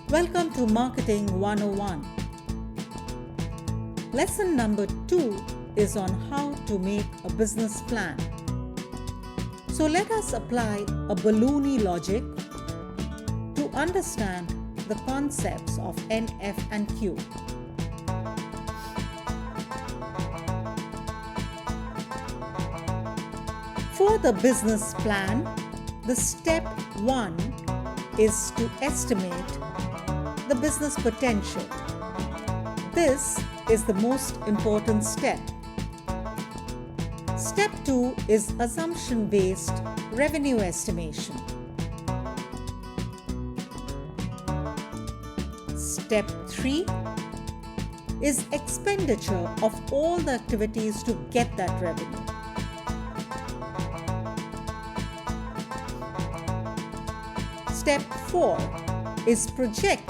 Welcome to Marketing 101. Lesson number 2 is on how to make a business plan. So let us apply a balloony logic to understand the concepts of N, F and Q. For the business plan, the step 1 is to estimate the business potential. This is the most important step. Step 2 is assumption-based revenue estimation. Step 3 is expenditure of all the activities to get that revenue. Step 4 is project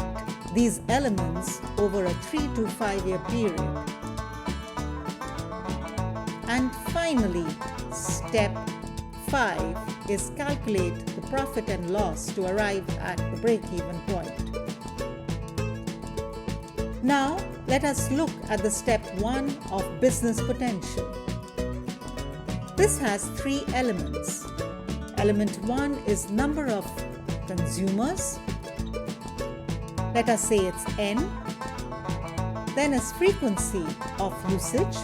these elements over a 3 to 5 year period. And finally, step 5 is calculate the profit and loss to arrive at the break-even point. Now, let us look at the step 1 of business potential. This has 3 elements. Element 1 is number of consumers. Let us say it's N. Then is frequency of usage,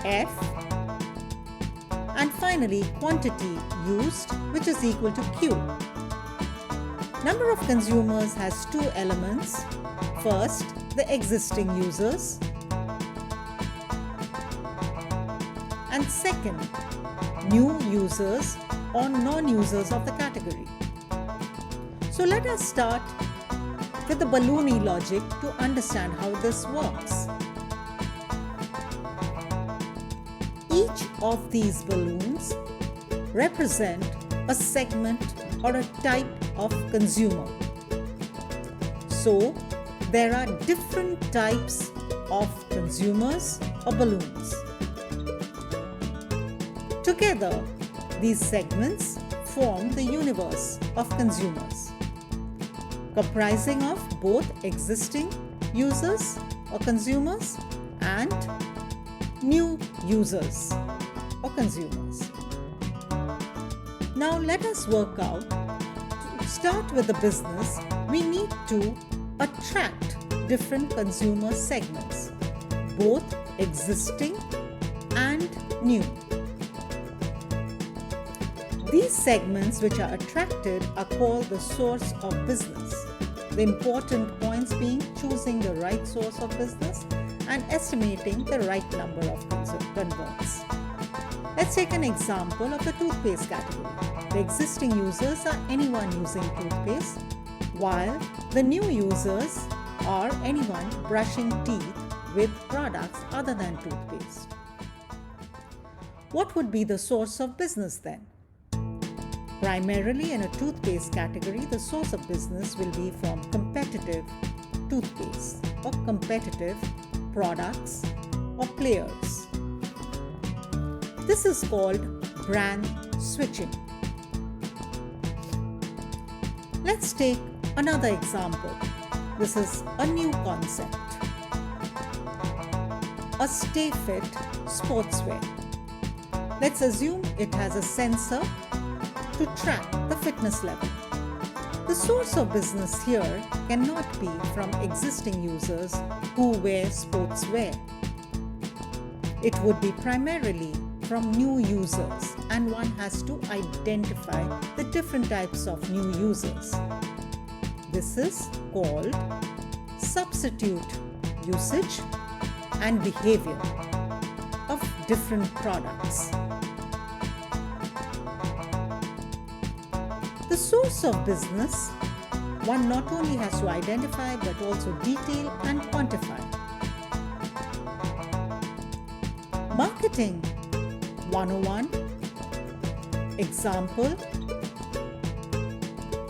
F. And finally, quantity used, which is equal to Q. Number of consumers has 2 elements. First, the existing users. And second, new users or non-users of the category. So let us start with the balloony logic to understand how this works. Each of these balloons represent a segment or a type of consumer. So there are different types of consumers or balloons. Together, these segments form the universe of consumers, comprising of both existing users or consumers and new users or consumers. Now let us work out. To start with the business, we need to attract different consumer segments, both existing and new. These segments which are attracted are called the source of business. The important points being choosing the right source of business and estimating the right number of converts. Let's take an example of the toothpaste category. The existing users are anyone using toothpaste, while the new users are anyone brushing teeth with products other than toothpaste. What would be the source of business then? Primarily in a toothpaste category, the source of business will be from competitive toothpaste or competitive products or players. This is called brand switching. Let's take another example. This is a new concept. A Stay Fit sportswear. Let's assume it has a sensor to track the fitness level. The source of business here cannot be from existing users who wear sportswear. It would be primarily from new users, and one has to identify the different types of new users. This is called substitute usage and behavior of different products. The source of business, one not only has to identify but also detail and quantify. Marketing 101. Example.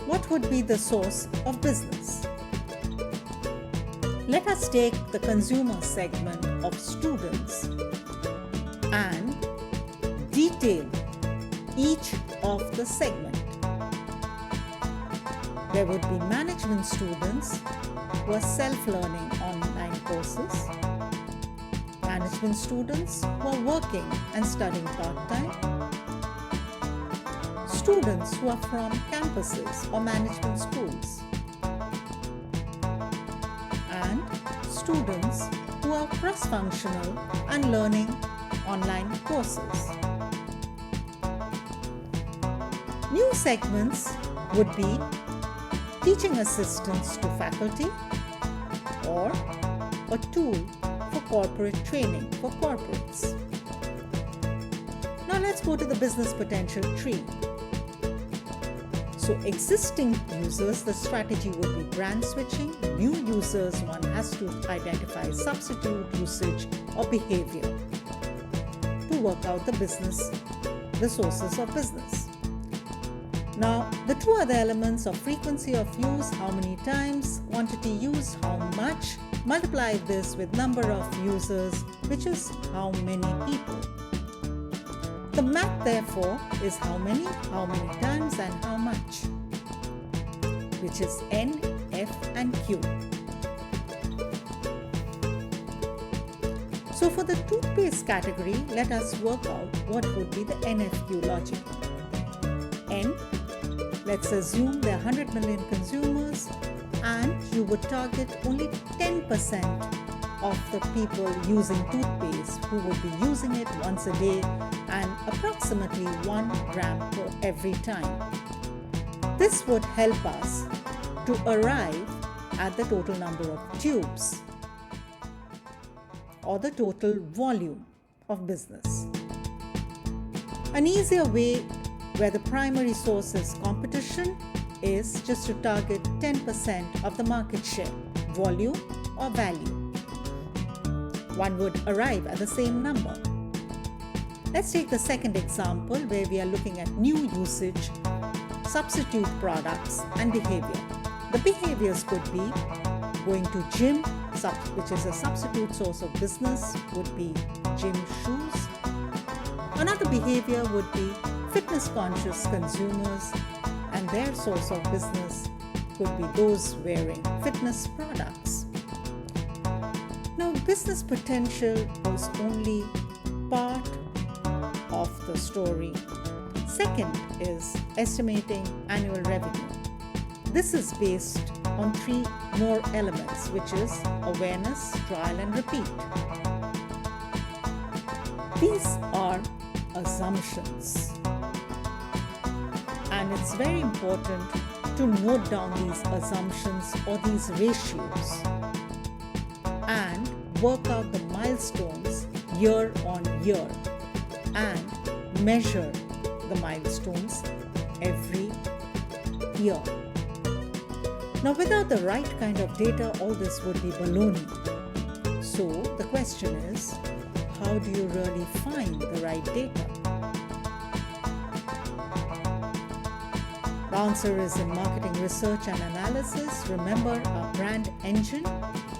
What would be the source of business? Let us take the consumer segment of students and detail each of the segment. There would be management students who are self-learning online courses, management students who are working and studying part-time, students who are from campuses or management schools, and students who are cross-functional and learning online courses. New segments would be teaching assistants to faculty or a tool for corporate training for corporates. Now let's go to the business potential tree. So existing users, the strategy would be brand switching. New users, one has to identify substitute usage or behavior to work out the sources of business. Now, the two other elements of frequency of use, how many times, quantity used, how much, multiply this with number of users, which is how many people. The math, therefore, is how many times, and how much, which is N, F, and Q. So for the toothpaste category, let us work out what would be the NFQ logic. N, let's assume there are 100 million consumers and you would target only 10% of the people using toothpaste who would be using it once a day and approximately 1 gram per every time. This would help us to arrive at the total number of tubes or the total volume of business. An easier way where the primary source is competition is just to target 10% of the market share, volume or value. One would arrive at the same number. Let's take the second example where we are looking at new usage, substitute products and behavior. The behaviors could be going to gym, which is a substitute source of business, would be gym shoes. Another behavior would be fitness conscious consumers, and their source of business could be those wearing fitness products. Now, business potential is only part of the story. Second is estimating annual revenue. This is based on 3 more elements, which is awareness, trial, and repeat. These are assumptions. And it's very important to note down these assumptions or these ratios and work out the milestones year on year and measure the milestones every year. Now, without the right kind of data, all this would be baloney. So the question is, how do you really find the right data? The answer is in marketing research and analysis. Remember our brand engine,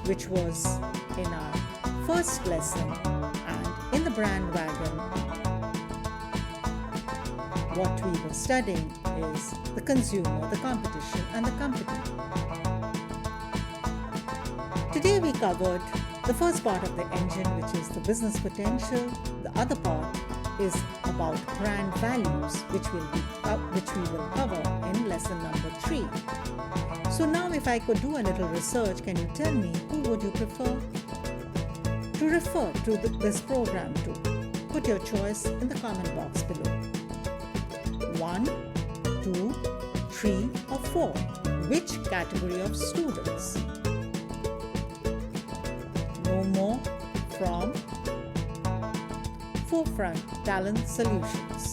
which was in our first lesson, and in the brand wagon, what we were studying is the consumer, the competition, and the company. Today we covered the first part of the engine, which is the business potential. The other part is about brand values, which we will cover in lesson number 3. So now, if I could do a little research, can you tell me who would you prefer to refer to this program to? Put your choice in the comment box below. 1, 2, 3, or 4. Which category of students? No more from Forefront Talent Solutions.